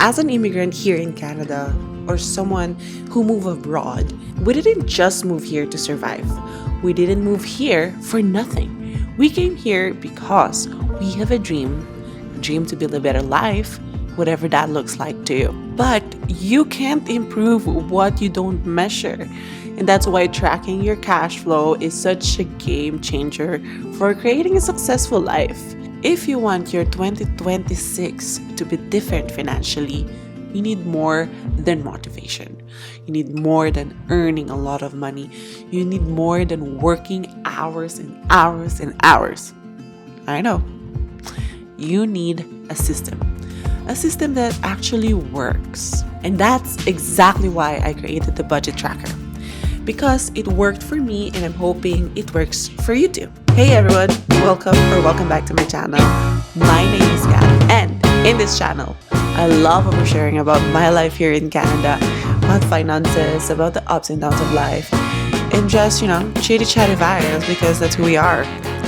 As an immigrant here in Canada, or someone who moved abroad, we didn't just move here to survive. We didn't move here for nothing. We came here because we have a dream to build a better life, whatever that looks like to you. But you can't improve what you don't measure. And that's why tracking your cash flow is such a game changer for creating a successful life. If you want your 2026 to be different financially, you need more than motivation. You need more than earning a lot of money. You need more than working hours and hours and hours. I know. You need a system that actually works. And that's exactly why I created the budget tracker. Because it worked for me and I'm hoping it works for you too. Hey everyone, welcome back to my channel. My name is Kat, and in this channel, I love oversharing about my life here in Canada, about finances, about the ups and downs of life, and just, chitty chatty vibes because that's who we are.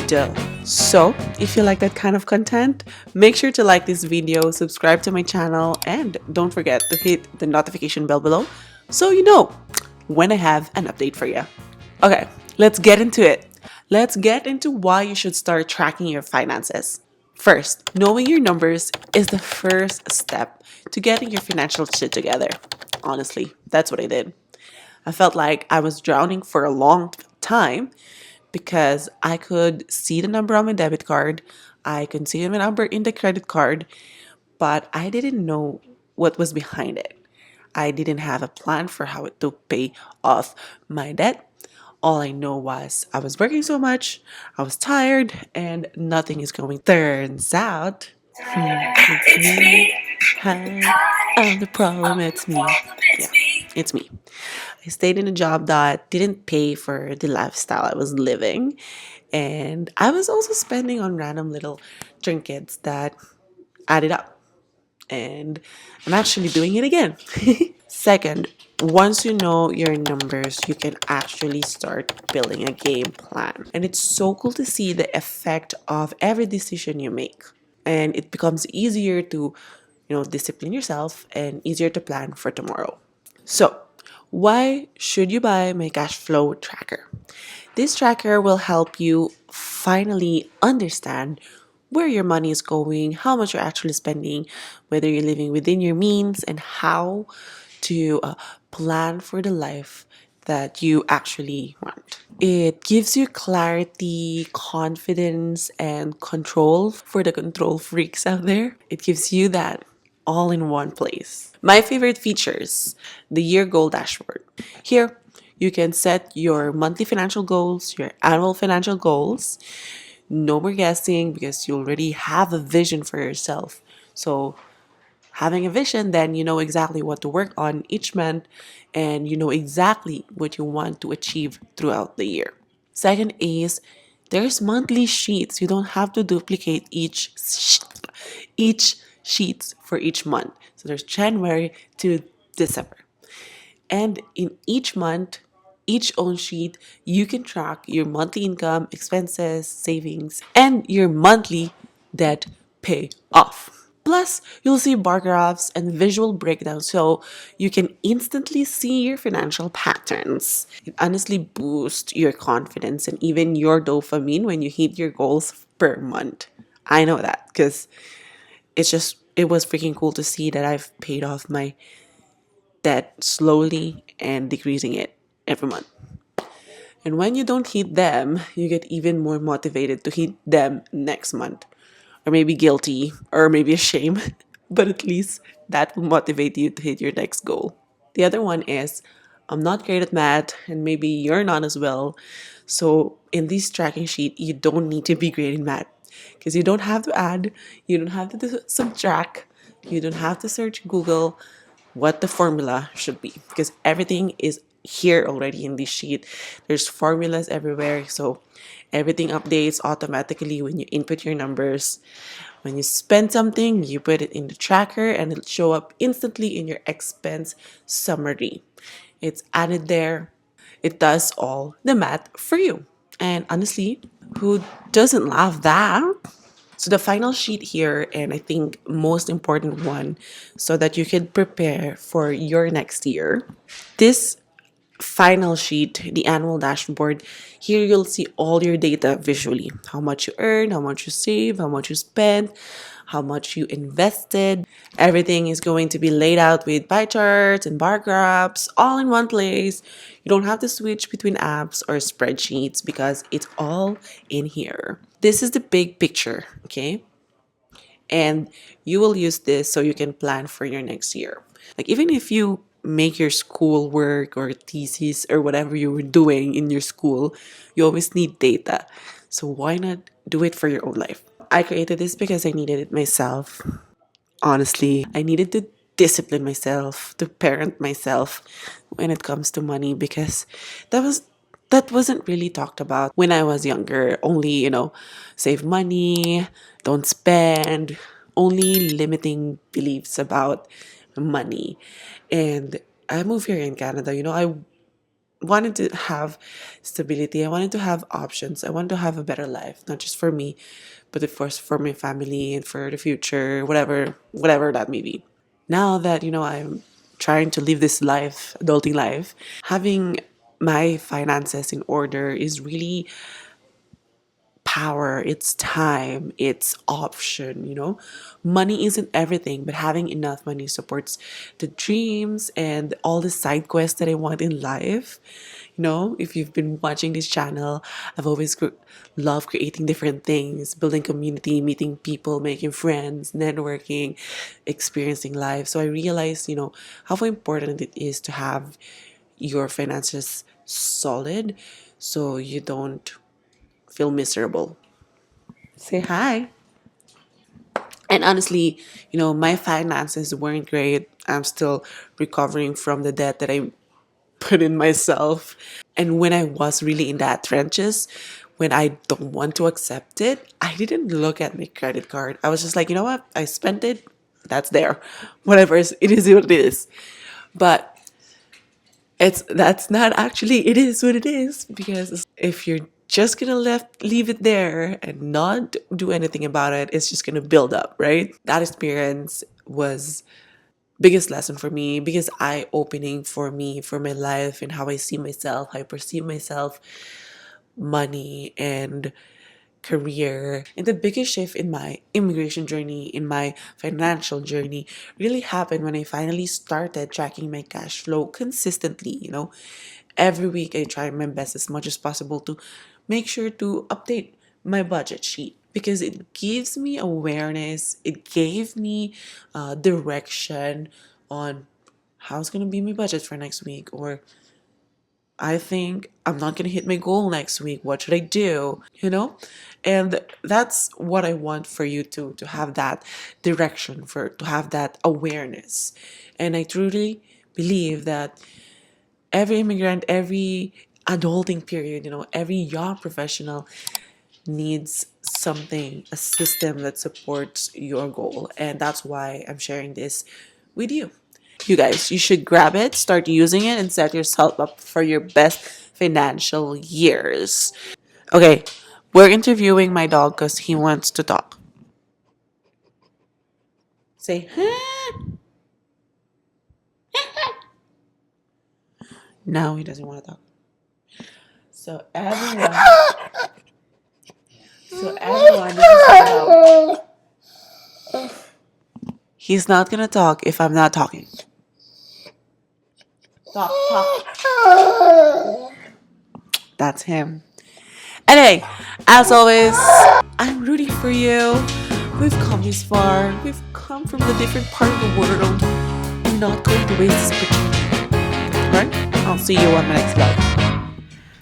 Duh. So, if you like that kind of content, make sure to like this video, subscribe to my channel, and don't forget to hit the notification bell below so you know when I have an update for you. Okay, let's get into it. Let's get into why you should start tracking your finances. First, knowing your numbers is the first step to getting your financial shit together. Honestly, that's what I did. I felt like I was drowning for a long time because I could see the number on my debit card, I could see my number in the credit card, but I didn't know what was behind it. I didn't have a plan for how to pay off my debt. All I know was I was working so much, I was tired, and nothing is going. Turns out, it's me. Hi, I'm the problem, it's me. Yeah, it's me. I stayed in a job that didn't pay for the lifestyle I was living, and I was also spending on random little trinkets that added up. And I'm actually doing it again. Second, once you know your numbers, you can actually start building a game plan. And it's so cool to see the effect of every decision you make. And it becomes easier to, discipline yourself and easier to plan for tomorrow. So, why should you buy my cash flow tracker? This tracker will help you finally understand where your money is going, how much you're actually spending, whether you're living within your means, and how to plan for the life that you actually want. It gives you clarity, confidence, and control for the control freaks out there. It gives you that all in one place. My favorite features, the year goal dashboard. Here, you can set your monthly financial goals, your annual financial goals. No more guessing because you already have a vision for yourself. So, having a vision, then you know exactly what to work on each month and you know exactly what you want to achieve throughout the year. Second is there's monthly sheets. You don't have to duplicate each sheets for each month. So there's January to December. And in each month, each own sheet, you can track your monthly income, expenses, savings, and your monthly debt pay off. Plus, you'll see bar graphs and visual breakdowns so you can instantly see your financial patterns. It honestly boosts your confidence and even your dopamine when you hit your goals per month. I know that because it was freaking cool to see that I've paid off my debt slowly and decreasing it every month. And when you don't hit them, you get even more motivated to hit them next month. Or maybe guilty, or maybe ashamed. But at least that will motivate you to hit your next goal. The other one is I'm not great at math, and maybe you're not as well. So in this tracking sheet, you don't need to be great in math because you don't have to add, you don't have to subtract, you don't have to search Google what the formula should be because everything is here already in this sheet. There's formulas everywhere, so everything updates automatically when you input your numbers. When you spend something, you put it in the tracker and it'll show up instantly in your expense summary. It's added there. It does all the math for you. And honestly, who doesn't love that? So the final sheet here, and I think most important one, so that you can prepare for your next year. This final sheet, the annual dashboard, here you'll see all your data visually. How much you earn, how much you save, how much you spend, how much you invested. Everything is going to be laid out with pie charts and bar graphs all in one place. You don't have to switch between apps or spreadsheets because it's all in here. This is the big picture, okay? And you will use this so you can plan for your next year. Like, even if you make your school work or thesis or whatever you were doing in your school, you always need data. So why not do it for your own life? I created this because I needed it myself. Honestly, I needed to discipline myself, to parent myself when it comes to money, because that was that wasn't really talked about when I was younger. Only, save money, don't spend, only limiting beliefs about money. And I moved here in Canada, I wanted to have stability. I wanted to have options. I wanted to have a better life, not just for me, but of course for my family and for the future, whatever that may be. Now that I'm trying to live this life, adulting life, having my finances in order is really power, it's time, it's option. Money isn't everything, but having enough money supports the dreams and all the side quests that I want in life. If you've been watching this channel, I've always loved creating different things, building community, meeting people, making friends, networking, experiencing life. So I realized, how important it is to have your finances solid so you don't feel miserable. Say hi. And honestly, my finances weren't great. I'm still recovering from the debt that I put in myself. And when I was really in that trenches, when I don't want to accept it, I didn't look at my credit card. I was just like, you know what? I spent it. That's there. Whatever. It is what it is. But that's not actually, it is what it is, because if you're just gonna leave it there and not do anything about it, it's just gonna build up, right? That experience was biggest lesson for me, biggest eye opening for me, for my life and how I see myself, how I perceive myself, money and career. And the biggest shift in my immigration journey, in my financial journey, really happened when I finally started tracking my cash flow consistently. Every week I try my best as much as possible to make sure to update my budget sheet, because it gives me awareness, it gave me direction on how's going to be my budget for next week, or I think I'm not going to hit my goal next week. What should I do? And that's what I want for you to have that direction, to have that awareness. And I truly believe that every immigrant, every adulting period, every young professional needs something, a system that supports your goal. And that's why I'm sharing this with you. You guys, you should grab it, start using it, and set yourself up for your best financial years. Okay, we're interviewing my dog because he wants to talk. Say, huh? No, he doesn't want to talk. So everyone, this is my dog. He's not gonna talk if I'm not talking. Talk. That's him. Anyway, as always, I'm rooting for you. We've come this far. We've come from a different part of the world. I'm not going to waste this opportunity. Right? I'll see you on my next vlog.